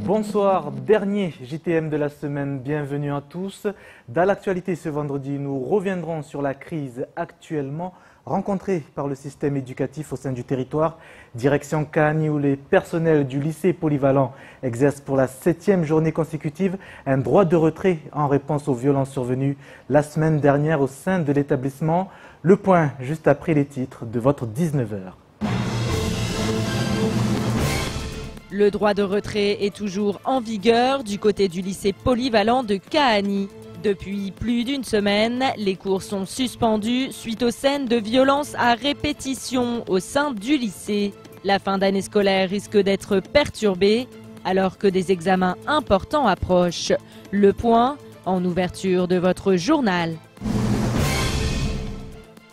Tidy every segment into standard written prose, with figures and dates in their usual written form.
Bonsoir, dernier JTM de la semaine, bienvenue à tous. Dans l'actualité ce vendredi, nous reviendrons sur la crise actuellement rencontrée par le système éducatif au sein du territoire. Direction Kahani où les personnels du lycée polyvalent exercent pour la 7e journée consécutive un droit de retrait en réponse aux violences survenues la semaine dernière au sein de l'établissement. Le point juste après les titres de votre 19h. Le droit de retrait est toujours en vigueur du côté du lycée polyvalent de Kahani. Depuis plus d'une semaine, les cours sont suspendus suite aux scènes de violence à répétition au sein du lycée. La fin d'année scolaire risque d'être perturbée alors que des examens importants approchent. Le point en ouverture de votre journal.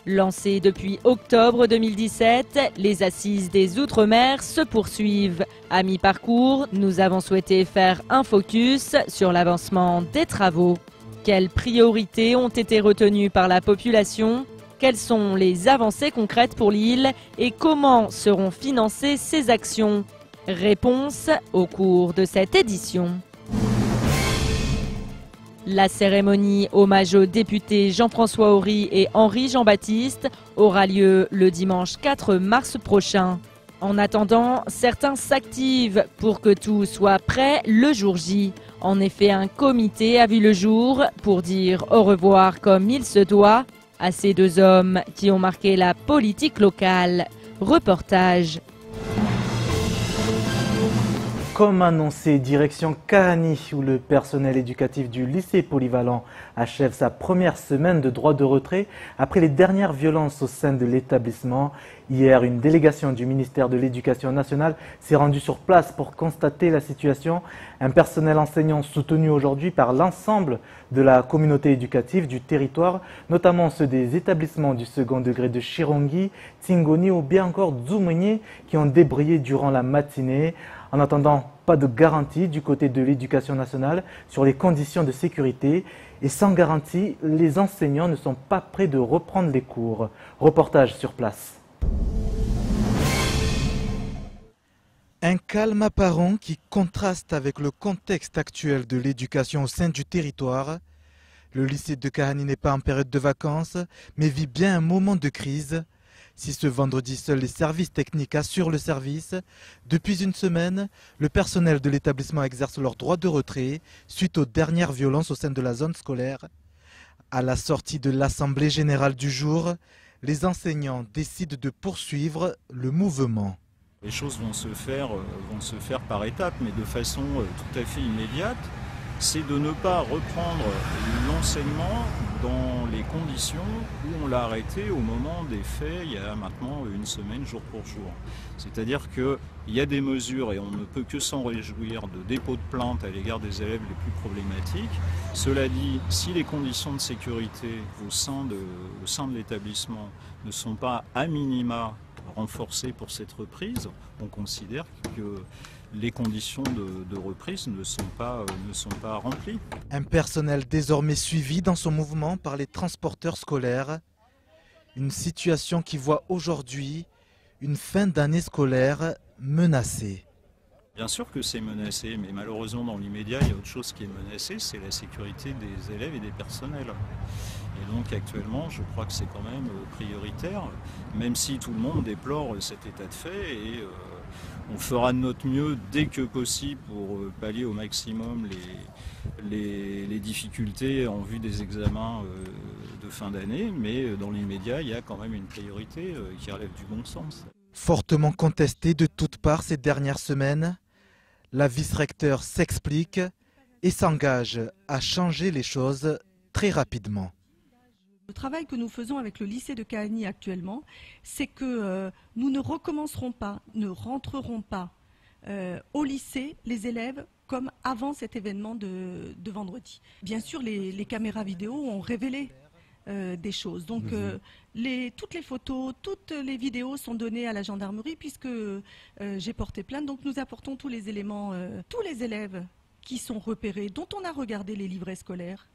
Lancées depuis octobre 2017, les assises des Outre-mer se poursuivent. À mi-parcours, nous avons souhaité faire un focus sur l'avancement des travaux. Quelles priorités ont été retenues par la population? Quelles sont les avancées concrètes pour l'île et comment seront financées ces actions? Réponse au cours de cette édition. La cérémonie hommage aux députés Jean-François Ory et Henri Jean-Baptiste aura lieu le dimanche 4 mars prochain. En attendant, certains s'activent pour que tout soit prêt le jour J. En effet, un comité a vu le jour pour dire au revoir comme il se doit à ces deux hommes qui ont marqué la politique locale. Reportage. Comme annoncé, direction Kahani, où le personnel éducatif du lycée polyvalent achève sa première semaine de droit de retrait après les dernières violences au sein de l'établissement. Hier, une délégation du ministère de l'Éducation nationale s'est rendue sur place pour constater la situation. Un personnel enseignant soutenu aujourd'hui par l'ensemble de la communauté éducative du territoire, notamment ceux des établissements du second degré de Chirongi, Tingoni ou bien encore Dzoumogné qui ont débrayé durant la matinée. En attendant, pas de garantie du côté de l'Éducation nationale sur les conditions de sécurité. Et sans garantie, les enseignants ne sont pas prêts de reprendre les cours. Reportage sur place. Un calme apparent qui contraste avec le contexte actuel de l'éducation au sein du territoire. Le lycée de Kahani n'est pas en période de vacances, mais vit bien un moment de crise. Si ce vendredi, seuls les services techniques assurent le service, depuis une semaine, le personnel de l'établissement exerce leur droit de retrait suite aux dernières violences au sein de la zone scolaire. À la sortie de l'Assemblée générale du jour, les enseignants décident de poursuivre le mouvement. Les choses vont se faire par étapes, mais de façon tout à fait immédiate. C'est de ne pas reprendre l'enseignement dans les conditions où on l'a arrêté au moment des faits, il y a maintenant une semaine, jour pour jour. C'est-à-dire qu'il y a des mesures, et on ne peut que s'en réjouir, de dépôt de plainte à l'égard des élèves les plus problématiques. Cela dit, si les conditions de sécurité au sein de l'établissement ne sont pas à minima renforcées pour cette reprise, on considère que les conditions de reprise ne sont pas remplies. Un personnel désormais suivi dans son mouvement par les transporteurs scolaires. Une situation qui voit aujourd'hui une fin d'année scolaire menacée. Bien sûr que c'est menacé, mais malheureusement dans l'immédiat, il y a autre chose qui est menacée, c'est la sécurité des élèves et des personnels. Et donc actuellement, je crois que c'est quand même prioritaire, même si tout le monde déplore cet état de fait et on fera de notre mieux dès que possible pour pallier au maximum les difficultés en vue des examens de fin d'année, mais dans l'immédiat, il y a quand même une priorité qui relève du bon sens. Fortement contestée de toutes parts ces dernières semaines, la vice-recteure s'explique et s'engage à changer les choses très rapidement. Le travail que nous faisons avec le lycée de Kahani actuellement, c'est que nous ne recommencerons pas, ne rentrerons pas au lycée les élèves comme avant cet événement de vendredi. Bien sûr, les caméras vidéo ont révélé des choses. Donc toutes les photos, toutes les vidéos sont données à la gendarmerie puisque j'ai porté plainte. Donc nous apportons tous les éléments, tous les élèves qui sont repérés, dont on a regardé les livrets scolaires,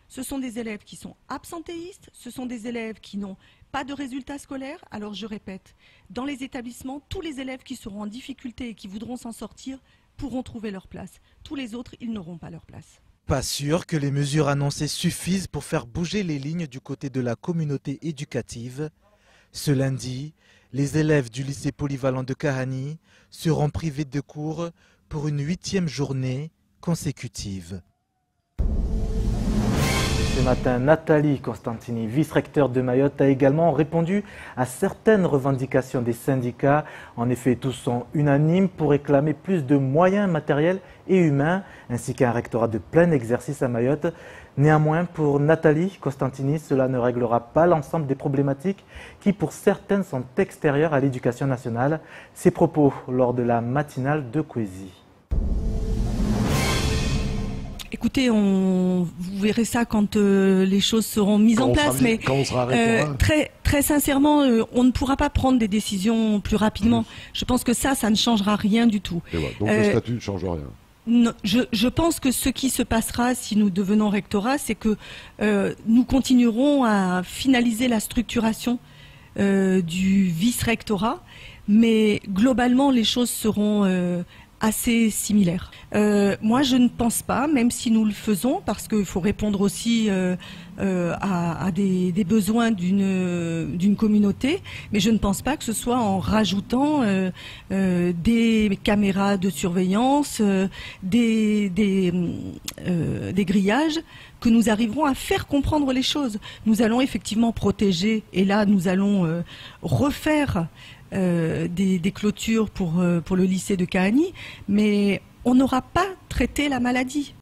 Ce sont des élèves qui sont absentéistes, ce sont des élèves qui n'ont pas de résultats scolaires. Alors je répète, dans les établissements, tous les élèves qui seront en difficulté et qui voudront s'en sortir pourront trouver leur place. Tous les autres, ils n'auront pas leur place. Pas sûr que les mesures annoncées suffisent pour faire bouger les lignes du côté de la communauté éducative. Ce lundi, les élèves du lycée polyvalent de Kahani seront privés de cours pour une 8e journée consécutive. Ce matin, Nathalie Constantini, vice-recteur de Mayotte, a également répondu à certaines revendications des syndicats. En effet, tous sont unanimes pour réclamer plus de moyens matériels et humains, ainsi qu'un rectorat de plein exercice à Mayotte. Néanmoins, pour Nathalie Constantini, cela ne réglera pas l'ensemble des problématiques qui, pour certaines, sont extérieures à l'éducation nationale. Ses propos lors de la matinale de Kwezi. Écoutez, vous verrez ça quand les choses seront mises en place, mais très sincèrement, on ne pourra pas prendre des décisions plus rapidement. Je pense que ça ne changera rien du tout. Donc le statut ne change rien. Non, je pense que ce qui se passera si nous devenons rectorat, c'est que nous continuerons à finaliser la structuration du vice-rectorat, mais globalement les choses seront assez similaires. Moi, je ne pense pas, même si nous le faisons, parce qu'il faut répondre aussi à des besoins d'une communauté, mais je ne pense pas que ce soit en rajoutant des caméras de surveillance, des grillages, que nous arriverons à faire comprendre les choses. Nous allons effectivement protéger, et là nous allons refaire des clôtures pour le lycée de Kahani, mais on n'aura pas traité la maladie.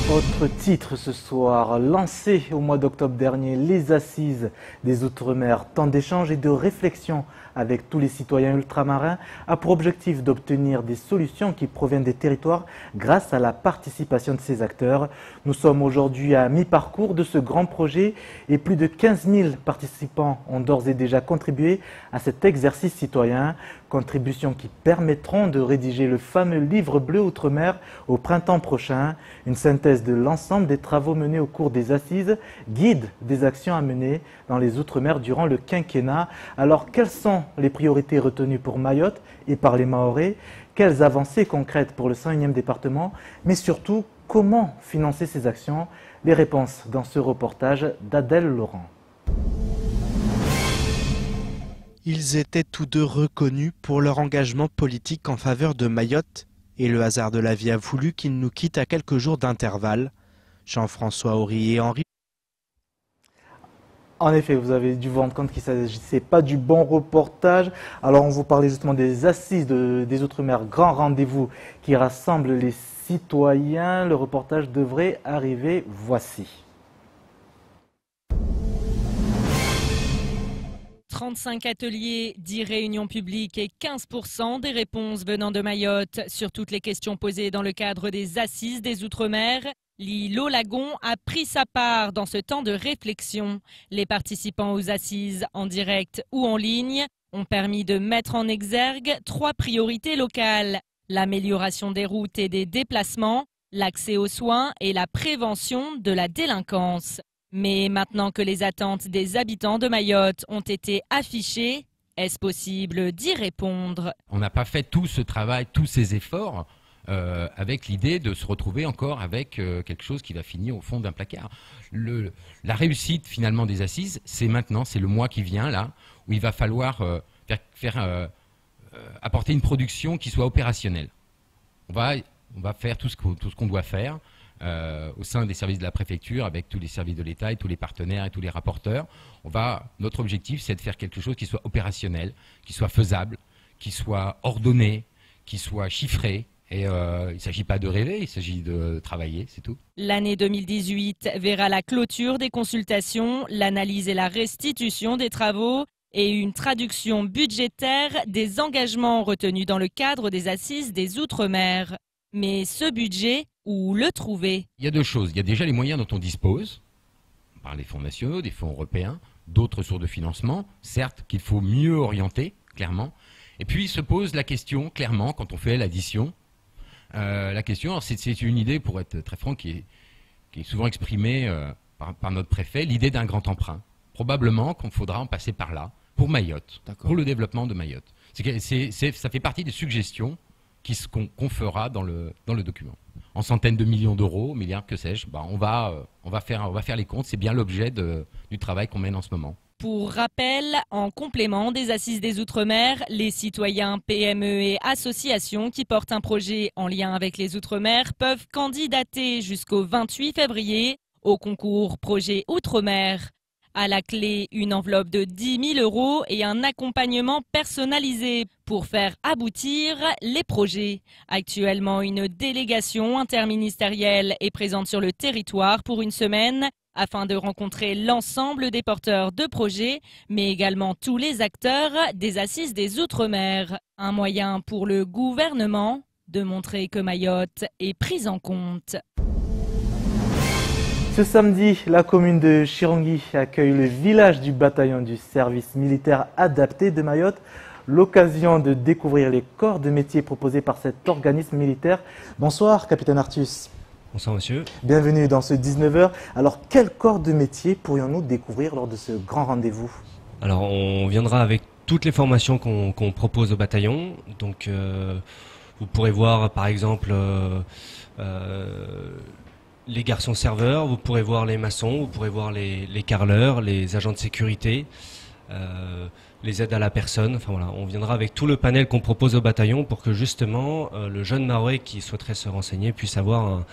Autre titre ce soir, lancé au mois d'octobre dernier, les Assises des Outre-mer, temps d'échange et de réflexion avec tous les citoyens ultramarins, a pour objectif d'obtenir des solutions qui proviennent des territoires grâce à la participation de ces acteurs. Nous sommes aujourd'hui à mi-parcours de ce grand projet et plus de 15 000 participants ont d'ores et déjà contribué à cet exercice citoyen. Contributions qui permettront de rédiger le fameux livre bleu Outre-mer au printemps prochain. Une synthèse de l'ensemble des travaux menés au cours des Assises, guide des actions à mener dans les Outre-mer durant le quinquennat. Alors, quelles sont les priorités retenues pour Mayotte et par les Mahorais? Quelles avancées concrètes pour le 101e département? Mais surtout, comment financer ces actions? Les réponses dans ce reportage d'Adèle Laurent. Ils étaient tous deux reconnus pour leur engagement politique en faveur de Mayotte et le hasard de la vie a voulu qu'ils nous quittent à quelques jours d'intervalle. Jean-François Horry et Henri. En effet, vous avez dû vous rendre compte qu'il ne s'agissait pas du bon reportage. Alors on vous parlait justement des Assises des Outre-mer, grand rendez-vous qui rassemble les citoyens. Le reportage devrait arriver, voici. 35 ateliers, 10 réunions publiques et 15% des réponses venant de Mayotte sur toutes les questions posées dans le cadre des Assises des Outre-mer. L'îlot Lagon a pris sa part dans ce temps de réflexion. Les participants aux Assises, en direct ou en ligne, ont permis de mettre en exergue 3 priorités locales. L'amélioration des routes et des déplacements, l'accès aux soins et la prévention de la délinquance. Mais maintenant que les attentes des habitants de Mayotte ont été affichées, est-ce possible d'y répondre? On n'a pas fait tout ce travail, tous ces efforts avec l'idée de se retrouver encore avec quelque chose qui va finir au fond d'un placard. La réussite finalement des Assises, c'est maintenant, c'est le mois qui vient là, où il va falloir apporter une production qui soit opérationnelle. On va faire tout ce qu'on doit faire. Au sein des services de la préfecture, avec tous les services de l'État et tous les partenaires et tous les rapporteurs. Notre objectif, c'est de faire quelque chose qui soit opérationnel, qui soit faisable, qui soit ordonné, qui soit chiffré. Et il ne s'agit pas de rêver, il s'agit de travailler, c'est tout. L'année 2018 verra la clôture des consultations, l'analyse et la restitution des travaux et une traduction budgétaire des engagements retenus dans le cadre des Assises des Outre-mer. Mais ce budget, où le trouver? Il y a 2 choses. Il y a déjà les moyens dont on dispose, par les fonds nationaux, des fonds européens, d'autres sources de financement, certes qu'il faut mieux orienter, clairement. Et puis se pose la question, clairement, quand on fait l'addition, la question, c'est une idée, pour être très franc, qui qui est souvent exprimée par notre préfet, l'idée d'un grand emprunt. Probablement qu'on faudra en passer par là pour Mayotte, pour le développement de Mayotte. Ça fait partie des suggestions qu'on fera dans le document. En centaines de millions d'euros, milliards, que sais-je, on va faire les comptes. C'est bien l'objet du travail qu'on mène en ce moment. Pour rappel, en complément des Assises des Outre-mer, les citoyens, PME et associations qui portent un projet en lien avec les Outre-mer peuvent candidater jusqu'au 28 février au concours Projet Outre-mer. À la clé, une enveloppe de 10 000 € et un accompagnement personnalisé pour faire aboutir les projets. Actuellement, une délégation interministérielle est présente sur le territoire pour une semaine afin de rencontrer l'ensemble des porteurs de projets, mais également tous les acteurs des Assises des Outre-mer. Un moyen pour le gouvernement de montrer que Mayotte est prise en compte. Ce samedi, la commune de Chirangui accueille le village du bataillon du service militaire adapté de Mayotte. L'occasion de découvrir les corps de métier proposés par cet organisme militaire. Bonsoir, capitaine Artus. Bonsoir, monsieur. Bienvenue dans ce 19h. Alors, quel corps de métier pourrions-nous découvrir lors de ce grand rendez-vous? Alors, on viendra avec toutes les formations qu'on propose au bataillon. Donc, vous pourrez voir, par exemple, les garçons serveurs, vous pourrez voir les maçons, vous pourrez voir les carreleurs, les agents de sécurité, les aides à la personne. Enfin voilà, on viendra avec tout le panel qu'on propose au bataillon pour que justement le jeune Mahorais qui souhaiterait se renseigner puisse avoir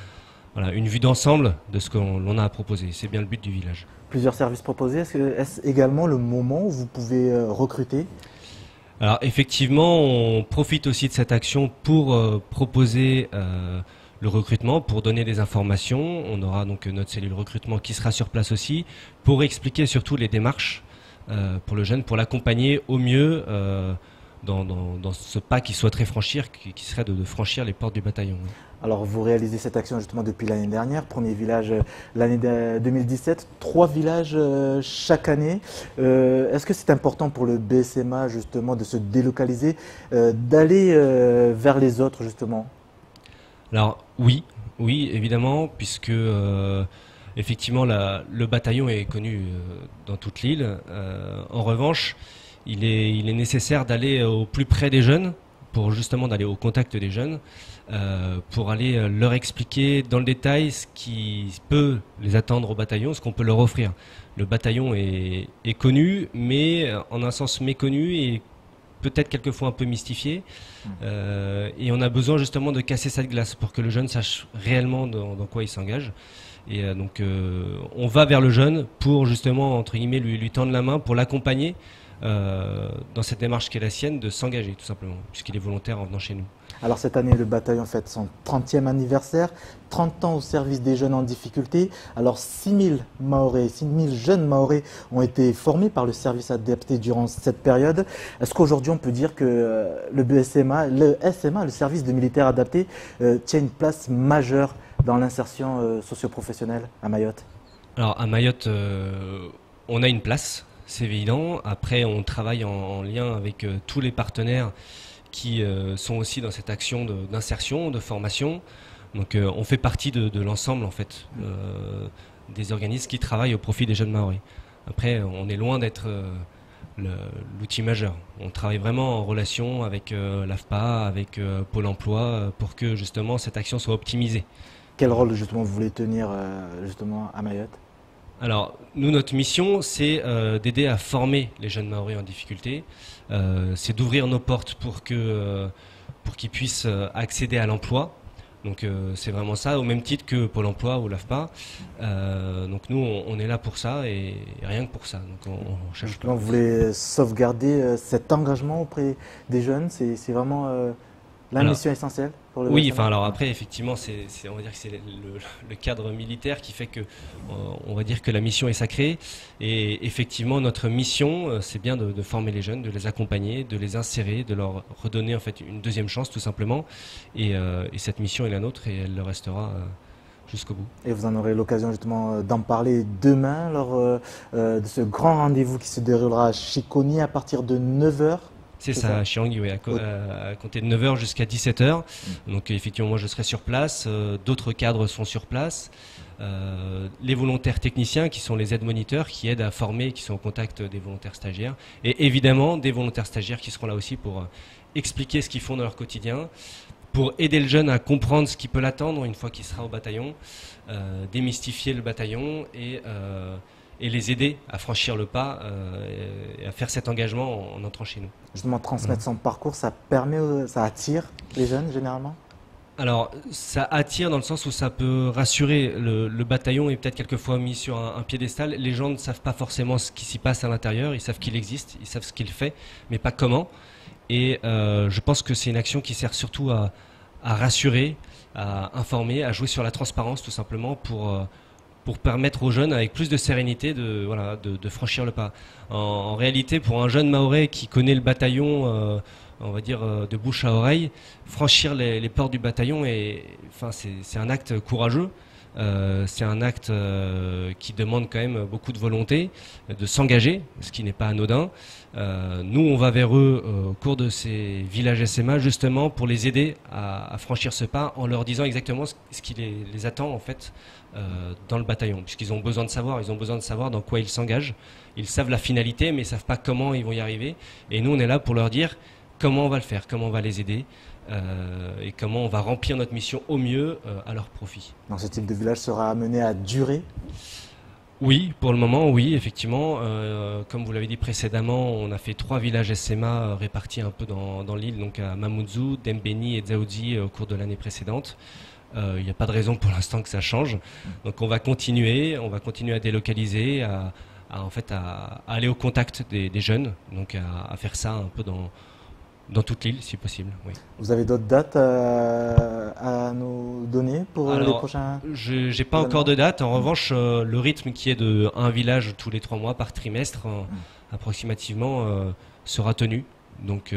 une vue d'ensemble de ce qu'on a à proposer. C'est bien le but du village. Plusieurs services proposés, est-ce également le moment où vous pouvez recruter? Alors effectivement, on profite aussi de cette action pour proposer le recrutement, pour donner des informations. On aura donc notre cellule recrutement qui sera sur place aussi pour expliquer surtout les démarches pour le jeune, pour l'accompagner au mieux dans ce pas qu'il souhaiterait franchir, qui serait de franchir les portes du bataillon. Alors vous réalisez cette action justement depuis l'année dernière, premier village l'année 2017, 3 villages chaque année. Est-ce que c'est important pour le BSMA justement de se délocaliser, d'aller vers les autres justement? Alors oui, évidemment, puisque effectivement le bataillon est connu dans toute l'île. En revanche, il est nécessaire d'aller au plus près des jeunes, pour justement d'aller au contact des jeunes, pour aller leur expliquer dans le détail ce qui peut les attendre au bataillon, ce qu'on peut leur offrir. Le bataillon est connu, mais en un sens méconnu et peut-être quelquefois un peu mystifié. Et on a besoin justement de casser cette glace pour que le jeune sache réellement dans quoi il s'engage. Et donc on va vers le jeune pour justement, entre guillemets, lui tendre la main, pour l'accompagner dans cette démarche qui est la sienne de s'engager tout simplement, puisqu'il est volontaire en venant chez nous. Alors cette année, le bataillon fête son 30e anniversaire, 30 ans au service des jeunes en difficulté. Alors 6000 jeunes Mahorais ont été formés par le service adapté durant cette période. Est-ce qu'aujourd'hui on peut dire que le SMA, le service de militaire adapté, tient une place majeure dans l'insertion socio-professionnelle à Mayotte? Alors à Mayotte, on a une place, c'est évident. Après, on travaille en lien avec tous les partenaires qui sont aussi dans cette action d'insertion, de formation. Donc on fait partie de l'ensemble en fait des organismes qui travaillent au profit des jeunes Mahorais. Après, on est loin d'être l'outil majeur. On travaille vraiment en relation avec l'AFPA, avec Pôle emploi, pour que justement cette action soit optimisée. Quel rôle justement vous voulez tenir justement à Mayotte? Alors, nous, notre mission, c'est d'aider à former les jeunes Mahorais en difficulté. C'est d'ouvrir nos portes pour qu'ils puissent accéder à l'emploi. Donc, c'est vraiment ça, au même titre que Pôle emploi ou l'AFPA. Donc, nous, on est là pour ça et rien que pour ça. Donc, on cherche. Vous voulez sauvegarder cet engagement auprès des jeunes? C'est vraiment la mission essentielle pour le Oui, BSMA. enfin alors après effectivement on va dire que c'est le cadre militaire qui fait que on va dire que la mission est sacrée, et effectivement notre mission c'est bien de former les jeunes, de les accompagner, de les insérer, de leur redonner en fait une deuxième chance tout simplement, et cette mission est la nôtre et elle le restera jusqu'au bout. Et vous en aurez l'occasion justement d'en parler demain lors de ce grand rendez-vous qui se déroulera à Chiconi à partir de 9h. C'est ça, à Chirangui, oui, à compter de 9h jusqu'à 17h. Donc effectivement, moi je serai sur place, d'autres cadres sont sur place. les volontaires techniciens qui sont les aides-moniteurs qui aident à former, qui sont au contact des volontaires stagiaires et évidemment des volontaires stagiaires qui seront là aussi pour expliquer ce qu'ils font dans leur quotidien, pour aider le jeune à comprendre ce qui peut l'attendre une fois qu'il sera au bataillon, démystifier le bataillon et les aider à franchir le pas et à faire cet engagement en entrant chez nous. Justement, transmettre son parcours, ça attire les jeunes généralement? Alors, ça attire dans le sens où ça peut rassurer. Le bataillon est peut-être quelquefois mis sur un piédestal. Les gens ne savent pas forcément ce qui s'y passe à l'intérieur. Ils savent qu'il existe, ils savent ce qu'il fait, mais pas comment. Et je pense que c'est une action qui sert surtout à rassurer, à informer, à jouer sur la transparence tout simplement pour permettre aux jeunes avec plus de sérénité de franchir le pas. En réalité, pour un jeune Mahorais qui connaît le bataillon, on va dire de bouche à oreille, franchir les portes du bataillon, c'est un acte courageux. C'est un acte qui demande quand même beaucoup de volonté, de s'engager, ce qui n'est pas anodin. Nous, on va vers eux au cours de ces villages SMA justement pour les aider à franchir ce pas en leur disant exactement ce qui les attend en fait dans le bataillon, puisqu'ils ont besoin de savoir dans quoi ils s'engagent. Ils savent la finalité, mais ils ne savent pas comment ils vont y arriver. Et nous, on est là pour leur dire comment on va le faire, comment on va les aider. Et comment on va remplir notre mission au mieux à leur profit. Donc ce type de village sera amené à durer? Oui, pour le moment, oui, effectivement. Comme vous l'avez dit précédemment, on a fait 3 villages SMA répartis un peu dans l'île, donc à Mamoudzou, Dembéni et Dzaoudzi au cours de l'année précédente. Il n'y a pas de raison pour l'instant que ça change. Donc on va continuer à délocaliser, à aller au contact des jeunes, donc à faire ça un peu dans toute l'île, si possible. Oui. Vous avez d'autres dates à nous donner pour les prochains? Je n'ai pas encore de date. En revanche, le rythme qui est de un village tous les 3 mois par trimestre, approximativement, sera tenu. Donc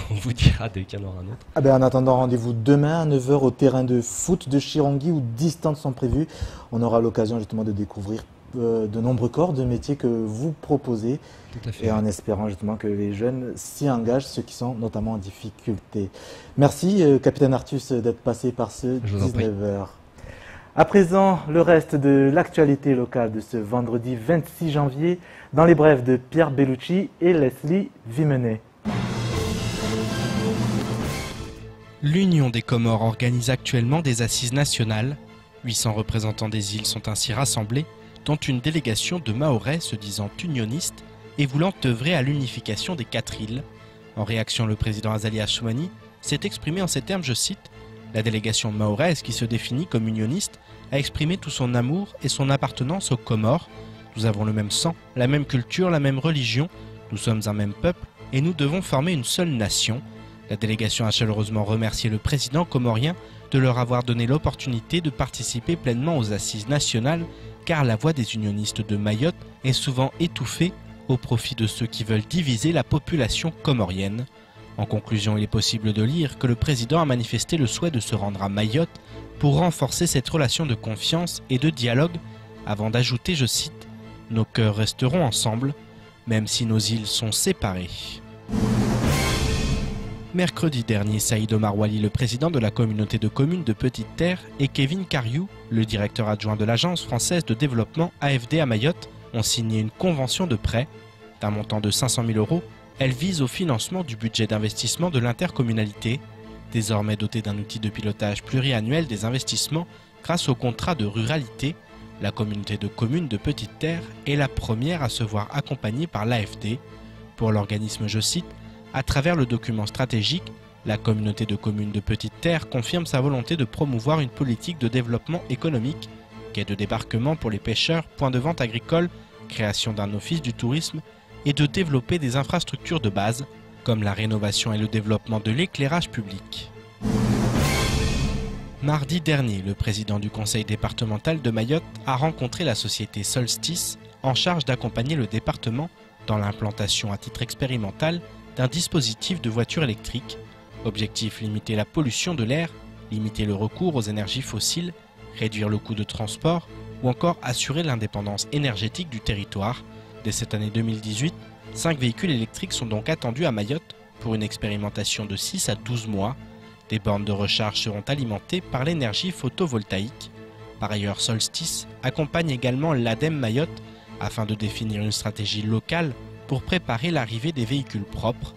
on vous dira dès qu'il y en aura un autre. En attendant, rendez-vous demain à 9h au terrain de foot de Chirangui où 10 stands sont prévus. On aura l'occasion justement de découvrir de nombreux corps de métiers que vous proposez. Tout à fait. Et en espérant justement que les jeunes s'y engagent, ceux qui sont notamment en difficulté. Merci capitaine Artus d'être passé par ce 19h. À présent, le reste de l'actualité locale de ce vendredi 26 janvier dans les brèves de Pierre Bellucci et Leslie Vimenet. L'Union des Comores organise actuellement des assises nationales. 800 représentants des îles sont ainsi rassemblés, dont une délégation de Mahorais se disant unionistes et voulant œuvrer à l'unification des 4 îles. En réaction, le président Azali Assoumani s'est exprimé en ces termes, je cite, « La délégation mahoraise, qui se définit comme unioniste, a exprimé tout son amour et son appartenance aux Comores. Nous avons le même sang, la même culture, la même religion, nous sommes un même peuple et nous devons former une seule nation. » La délégation a chaleureusement remercié le président comorien de leur avoir donné l'opportunité de participer pleinement aux assises nationales, car la voix des unionistes de Mayotte est souvent étouffée au profit de ceux qui veulent diviser la population comorienne. En conclusion, il est possible de lire que le président a manifesté le souhait de se rendre à Mayotte pour renforcer cette relation de confiance et de dialogue, avant d'ajouter, je cite, « Nos cœurs resteront ensemble, même si nos îles sont séparées ». Mercredi dernier, Saïd Omar Wali, le président de la communauté de communes de Petite Terre, et Kevin Cariou, le directeur adjoint de l'Agence française de développement AFD à Mayotte, ont signé une convention de prêt. D'un montant de 500 000 €, elle vise au financement du budget d'investissement de l'intercommunalité, désormais doté d'un outil de pilotage pluriannuel des investissements grâce au contrat de ruralité. La communauté de communes de Petite Terre est la première à se voir accompagnée par l'AFD. Pour l'organisme, je cite, à travers le document stratégique, la communauté de communes de Petite Terre confirme sa volonté de promouvoir une politique de développement économique, quai de débarquement pour les pêcheurs, point de vente agricole, création d'un office du tourisme et de développer des infrastructures de base, comme la rénovation et le développement de l'éclairage public. Mardi dernier, le président du conseil départemental de Mayotte a rencontré la société Solstice en charge d'accompagner le département dans l'implantation à titre expérimental d'un dispositif de voiture électrique. Objectif, limiter la pollution de l'air, limiter le recours aux énergies fossiles, réduire le coût de transport ou encore assurer l'indépendance énergétique du territoire. Dès cette année 2018, 5 véhicules électriques sont donc attendus à Mayotte pour une expérimentation de 6 à 12 mois. Des bornes de recharge seront alimentées par l'énergie photovoltaïque. Par ailleurs, Solstice accompagne également l'ADEME Mayotte afin de définir une stratégie locale pour préparer l'arrivée des véhicules propres.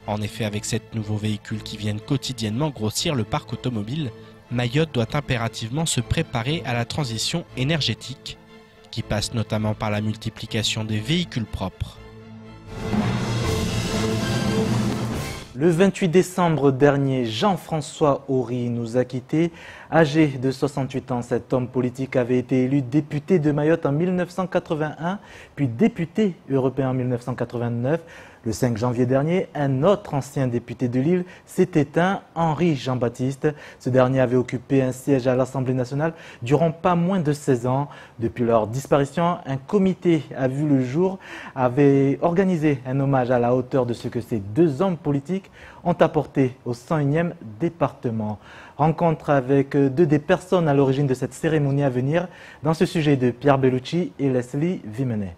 En effet, avec ces nouveaux véhicules qui viennent quotidiennement grossir le parc automobile, Mayotte doit impérativement se préparer à la transition énergétique, qui passe notamment par la multiplication des véhicules propres. Le 28 décembre dernier, Jean-François Ory nous a quittés. Âgé de 68 ans, cet homme politique avait été élu député de Mayotte en 1981, puis député européen en 1989. Le 5 janvier dernier, un autre ancien député de l'île s'est éteint, Henri Jean-Baptiste. Ce dernier avait occupé un siège à l'Assemblée nationale durant pas moins de 16 ans. Depuis leur disparition, un comité a vu le jour, avait organisé un hommage à la hauteur de ce que ces deux hommes politiques ont apporté au 101e département. Rencontre avec deux des personnes à l'origine de cette cérémonie à venir dans ce sujet de Pierre Bellucci et Leslie Vimenet.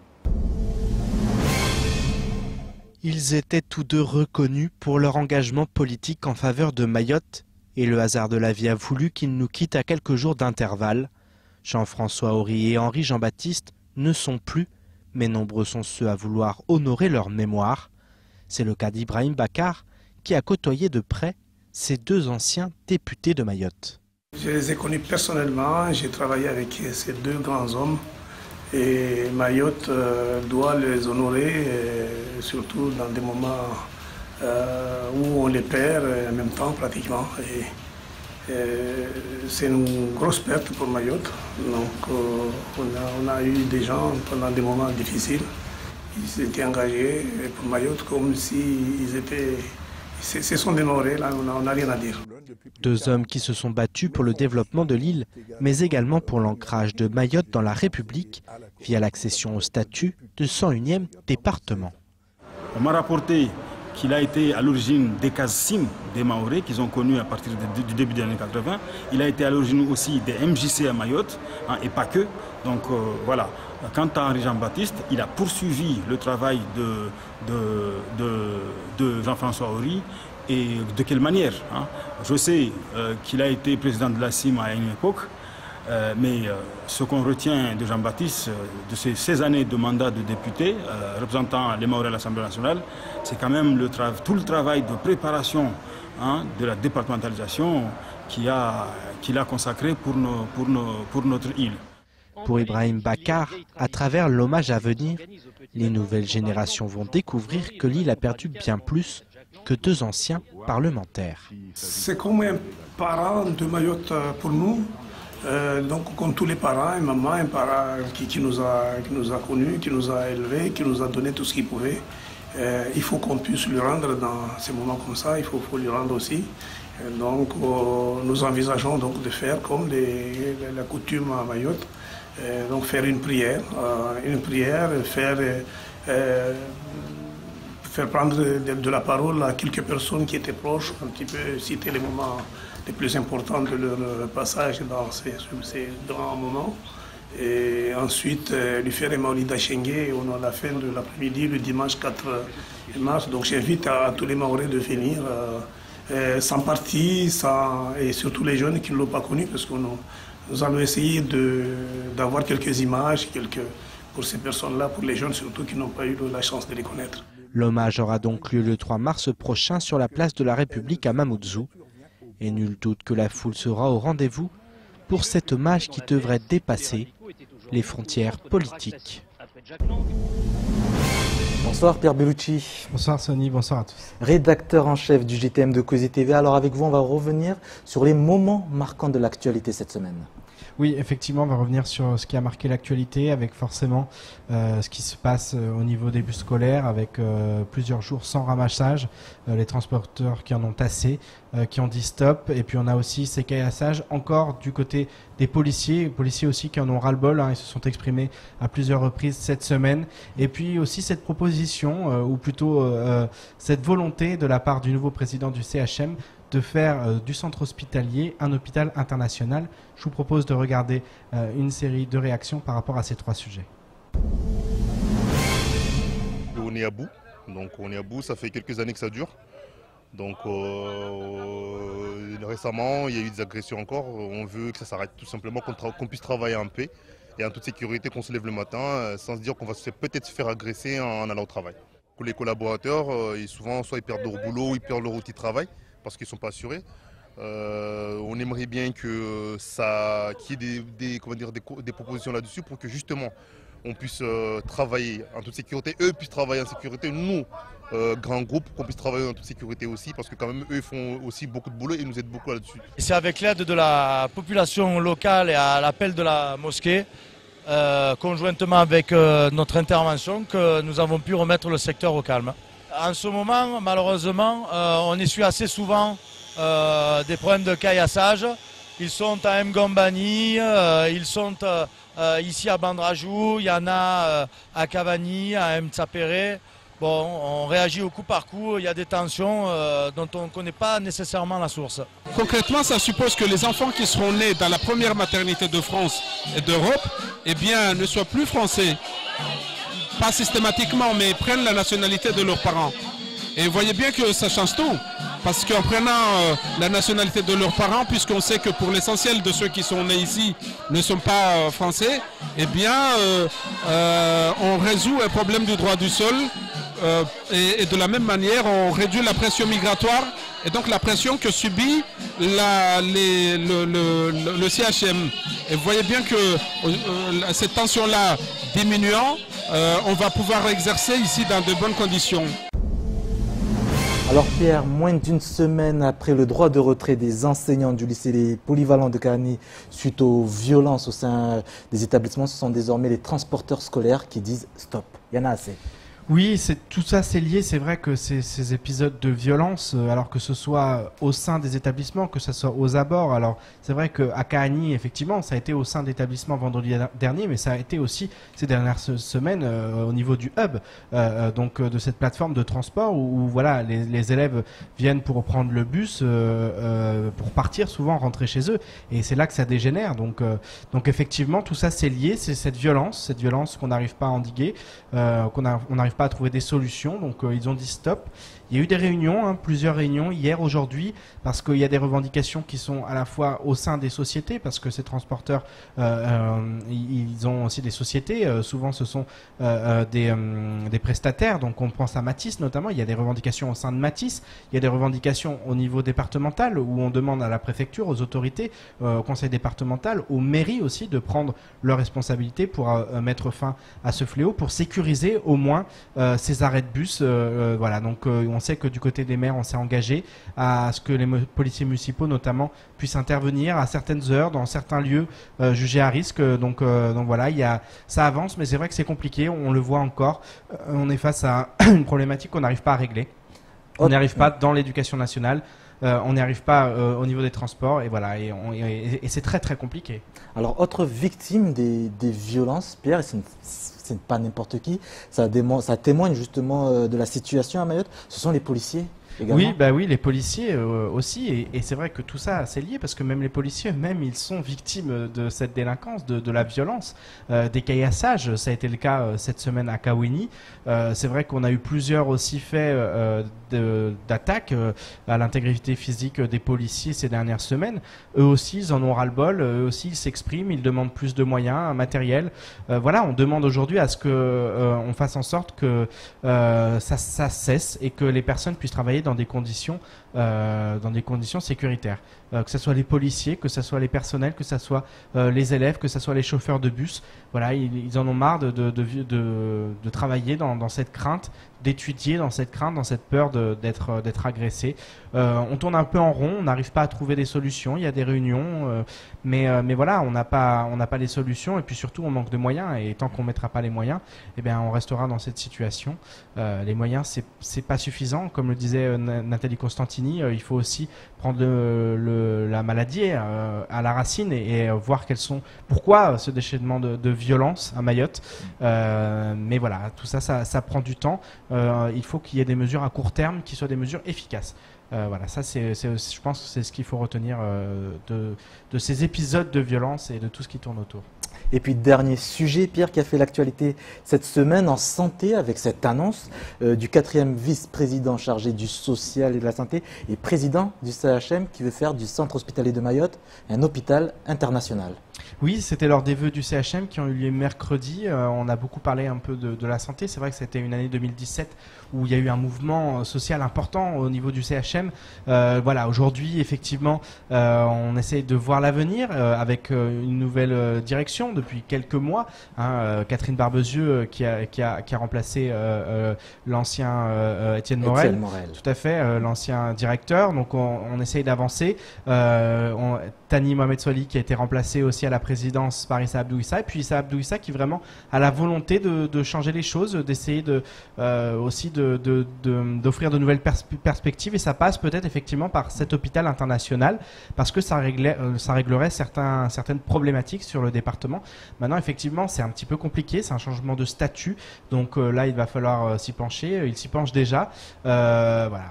Ils étaient tous deux reconnus pour leur engagement politique en faveur de Mayotte et le hasard de la vie a voulu qu'ils nous quittent à quelques jours d'intervalle. Jean-François Ory et Henri Jean-Baptiste ne sont plus, mais nombreux sont ceux à vouloir honorer leur mémoire. C'est le cas d'Ibrahim Bakar qui a côtoyé de près ces deux anciens députés de Mayotte. Je les ai connus personnellement, j'ai travaillé avec ces deux grands hommes. Et Mayotte doit les honorer, surtout dans des moments où on les perd en même temps pratiquement. C'est une grosse perte pour Mayotte. Donc on a eu des gens pendant des moments difficiles. Ils s'étaient engagés pour Mayotte comme s'ils étaient... Ce sont des Maorais, là on n'a rien à dire. Deux hommes qui se sont battus pour le développement de l'île, mais également pour l'ancrage de Mayotte dans la République, via l'accession au statut de 101e département. On m'a rapporté qu'il a été à l'origine des cases SIM des Maorais qu'ils ont connus à partir du début des années 80. Il a été à l'origine aussi des MJC à Mayotte, hein, et pas que. Donc voilà. Quant à Henri Jean-Baptiste, il a poursuivi le travail de Jean-François Ory. Et de quelle manière, hein? Je sais qu'il a été président de la CIM à une époque, mais ce qu'on retient de Jean-Baptiste, de ses 16 années de mandat de député, représentant les Maorais à l'Assemblée nationale, c'est quand même tout le travail de préparation, hein, de la départementalisation qu'il a consacré pour notre île. Pour Ibrahim Bakar, à travers l'hommage à venir, les nouvelles générations vont découvrir que l'île a perdu bien plus que deux anciens parlementaires. C'est comme un parent de Mayotte pour nous, donc comme tous les parents, un maman, un parent qui nous a connus, qui nous a élevés, qui nous a donné tout ce qu'il pouvait. Il faut qu'on puisse lui rendre dans ces moments comme ça, il faut lui rendre aussi. Donc nous envisageons donc de faire comme la coutume à Mayotte, donc faire une prière, faire prendre de la parole à quelques personnes qui étaient proches, un petit peu citer les moments les plus importants de leur passage dans ces grands moments. Et ensuite, lui faire un Maolid Achengue à la fin de l'après-midi, le dimanche 4 mars. Donc j'invite à tous les Maorais de venir, sans parti, et surtout les jeunes qui ne l'ont pas connu, parce que nous allons essayer d'avoir quelques images, pour ces personnes-là, pour les jeunes surtout qui n'ont pas eu la chance de les connaître. L'hommage aura donc lieu le 3 mars prochain sur la place de la République à Mamoudzou. Et nul doute que la foule sera au rendez-vous pour cet hommage qui devrait dépasser les frontières politiques. Bonsoir Pierre Bellucci. Bonsoir Sonny, bonsoir à tous. Rédacteur en chef du JTM de Cauzy TV. Alors avec vous, on va revenir sur les moments marquants de l'actualité cette semaine. Oui, effectivement, on va revenir sur ce qui a marqué l'actualité avec forcément ce qui se passe au niveau des bus scolaires avec plusieurs jours sans ramassage, les transporteurs qui en ont assez, qui ont dit stop, et puis on a aussi ces caillassages encore du côté des policiers aussi qui en ont ras-le-bol, hein, ils se sont exprimés à plusieurs reprises cette semaine, et puis aussi cette proposition, ou plutôt cette volonté de la part du nouveau président du CHM de faire du centre hospitalier un hôpital international. Je vous propose de regarder une série de réactions par rapport à ces trois sujets. On est à bout, ça fait quelques années que ça dure. Donc on récemment, il y a eu des agressions encore. On veut que ça s'arrête tout simplement, qu'on puisse travailler en paix et en toute sécurité, qu'on se lève le matin sans se dire qu'on va peut-être se faire agresser en allant au travail. Pour les collaborateurs, souvent, soit ils perdent leur boulot, ou ils perdent leur outil de travail parce qu'ils ne sont pas assurés. On aimerait bien qu'il y ait des propositions là-dessus pour que justement on puisse travailler en toute sécurité, eux puissent travailler en sécurité, nous, grands groupes, qu'on puisse travailler en toute sécurité aussi, parce que quand même eux font aussi beaucoup de boulot et nous aident beaucoup là-dessus. C'est avec l'aide de la population locale et à l'appel de la mosquée, conjointement avec notre intervention, que nous avons pu remettre le secteur au calme. En ce moment, malheureusement, on essuie assez souvent des problèmes de caillassage. Ils sont à Mgambani, ils sont ici à Bandrajou, il y en a à Cavani, à Mtsapere. Bon, on réagit au coup par coup, il y a des tensions dont on ne connaît pas nécessairement la source. Concrètement, ça suppose que les enfants qui seront nés dans la première maternité de France et d'Europe, eh bien, ne soient plus français. Pas systématiquement, mais prennent la nationalité de leurs parents. Et vous voyez bien que ça change tout. Parce qu'en prenant la nationalité de leurs parents, puisqu'on sait que pour l'essentiel de ceux qui sont nés ici ne sont pas français, eh bien, on résout un problème du droit du sol. Et de la même manière, on réduit la pression migratoire et donc la pression que subit le CHM. Et vous voyez bien que cette tension-là diminuant, on va pouvoir exercer ici dans de bonnes conditions. Alors Pierre, moins d'une semaine après le droit de retrait des enseignants du lycée polyvalent de Kani suite aux violences au sein des établissements, ce sont désormais les transporteurs scolaires qui disent stop, il y en a assez. Oui, tout ça c'est lié, c'est vrai que ces épisodes de violence, alors que ce soit au sein des établissements, que ce soit aux abords, alors c'est vrai qu'à Kahani, effectivement, ça a été au sein d'établissements vendredi dernier, mais ça a été aussi ces dernières semaines au niveau du hub, donc de cette plateforme de transport où voilà, les élèves viennent pour prendre le bus, pour partir souvent, rentrer chez eux, et c'est là que ça dégénère, donc effectivement tout ça c'est lié, c'est cette violence qu'on n'arrive pas à endiguer, on n'arrive pas à trouver des solutions, donc ils ont dit stop. Il y a eu des réunions, plusieurs réunions hier, aujourd'hui, parce qu'il y a des revendications qui sont à la fois au sein des sociétés, parce que ces transporteurs, ils ont aussi des sociétés, souvent ce sont des prestataires, donc on pense à Matisse notamment, il y a des revendications au sein de Matisse, il y a des revendications au niveau départemental, où on demande à la préfecture, aux autorités, au conseil départemental, aux mairies aussi, de prendre leurs responsabilités pour mettre fin à ce fléau, pour sécuriser au moins ces arrêts de bus, voilà, donc on sait que du côté des maires, on s'est engagé à ce que les policiers municipaux, notamment, puissent intervenir à certaines heures, dans certains lieux jugés à risque. Donc voilà, ça avance, mais c'est vrai que c'est compliqué. On le voit encore. On est face à une problématique qu'on n'arrive pas à régler. On n'y arrive pas dans l'éducation nationale. On n'y arrive pas au niveau des transports. Et voilà, et c'est très très compliqué. Alors, autre victime des violences, Pierre, c'est pas n'importe qui, ça témoigne justement de la situation à Mayotte, ce sont les policiers également. Oui, les policiers aussi, et c'est vrai que tout ça c'est lié, parce que même les policiers eux-mêmes, ils sont victimes de cette délinquance, de la violence, des caillassages. Ça a été le cas cette semaine à Kawini. C'est vrai qu'on a eu plusieurs aussi faits d'attaques à l'intégrité physique des policiers ces dernières semaines. Eux aussi, ils en ont ras-le-bol, eux aussi, ils s'expriment, ils demandent plus de moyens, un matériel. Voilà, on demande aujourd'hui à ce que on fasse en sorte que ça cesse et que les personnes puissent travailler dans des conditions sécuritaires. Que ce soit les policiers, que ce soit les personnels, que ce soit les élèves, que ce soit les chauffeurs de bus. Voilà, ils en ont marre de travailler dans cette crainte, d'étudier dans cette crainte, dans cette peur d'être agressé. On tourne un peu en rond, on n'arrive pas à trouver des solutions. Il y a des réunions, mais voilà, on n'a pas les solutions, et puis surtout on manque de moyens. Et tant qu'on ne mettra pas les moyens, eh bien on restera dans cette situation. Les moyens, c'est pas suffisant, comme le disait Nathalie Constantini. Il faut aussi prendre la maladie à la racine et voir pourquoi ce déchaînement de violence à Mayotte. Mais voilà, tout ça prend du temps. Il faut qu'il y ait des mesures à court terme qui soient des mesures efficaces. Voilà, ça je pense que c'est ce qu'il faut retenir de ces épisodes de violence et de tout ce qui tourne autour. Et puis dernier sujet, Pierre, qui a fait l'actualité cette semaine en santé avec cette annonce du 4e vice-président chargé du social et de la santé et président du CHM qui veut faire du centre hospitalier de Mayotte un hôpital international. Oui, c'était lors des vœux du CHM qui ont eu lieu mercredi. On a beaucoup parlé un peu de la santé. C'est vrai que c'était une année 2017 où il y a eu un mouvement social important au niveau du CHM. Voilà, aujourd'hui, effectivement, on essaye de voir l'avenir avec une nouvelle direction depuis quelques mois. Catherine Barbezieux qui a remplacé l'ancien Étienne Morel. Tout à fait, l'ancien directeur. Donc on essaye d'avancer. Tani Mohamed Soili qui a été remplacé aussi à la présidence par Issa Abdou Issa, et puis Issa Abdou Issa qui vraiment a la volonté de changer les choses, d'essayer aussi d'offrir de nouvelles perspectives, et ça passe peut-être effectivement par cet hôpital international parce que ça réglerait certaines problématiques sur le département. Maintenant effectivement c'est un petit peu compliqué, c'est un changement de statut, donc là il va falloir s'y pencher, il s'y penche déjà. Voilà,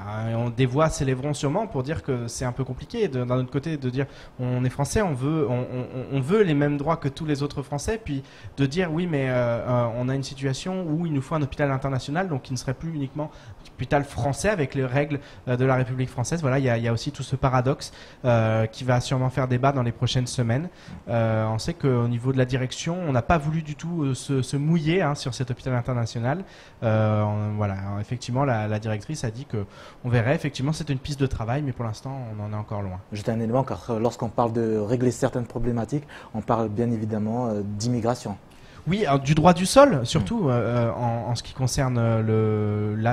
des voix s'élèveront sûrement pour dire que c'est un peu compliqué, d'un autre côté de dire on est français, on veut les mêmes droits que tous les autres Français, puis de dire oui mais on a une situation où il nous faut un hôpital international, donc il ne serait plus uniquement un hôpital français avec les règles de la République française. Voilà, il y a aussi tout ce paradoxe qui va sûrement faire débat dans les prochaines semaines. On sait qu'au niveau de la direction, on n'a pas voulu du tout se mouiller sur cet hôpital international. Voilà, effectivement la directrice a dit qu'on verrait, effectivement c'est une piste de travail, mais pour l'instant on en est encore loin. Juste un élément, car lorsqu'on parle de régler certaines problématiques, on parle bien évidemment d'immigration. Oui, du droit du sol, surtout en ce qui concerne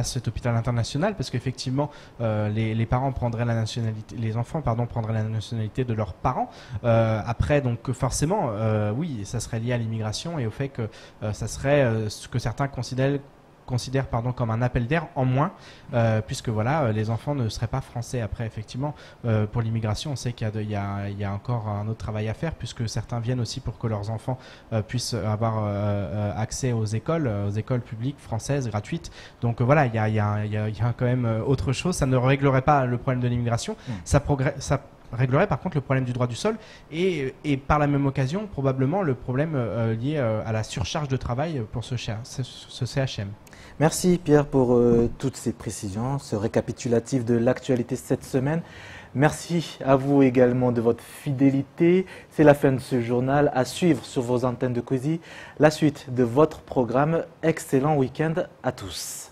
cet hôpital international, parce qu'effectivement, les parents prendraient la nationalité, les enfants, prendraient la nationalité de leurs parents. Après, donc forcément, oui, ça serait lié à l'immigration et au fait que ça serait ce que certains considèrent comme un appel d'air en moins, puisque voilà, les enfants ne seraient pas français. Après, effectivement, pour l'immigration, on sait qu'il y a encore un autre travail à faire, puisque certains viennent aussi pour que leurs enfants puissent avoir accès aux écoles publiques françaises gratuites. Donc voilà, il y a quand même autre chose. Ça ne réglerait pas le problème de l'immigration. Ça réglerait par contre le problème du droit du sol et par la même occasion probablement le problème lié à la surcharge de travail pour ce CHM. Merci Pierre pour toutes ces précisions, ce récapitulatif de l'actualité cette semaine. Merci à vous également de votre fidélité. C'est la fin de ce journal. À suivre sur vos antennes de Cozy la suite de votre programme. Excellent week-end à tous.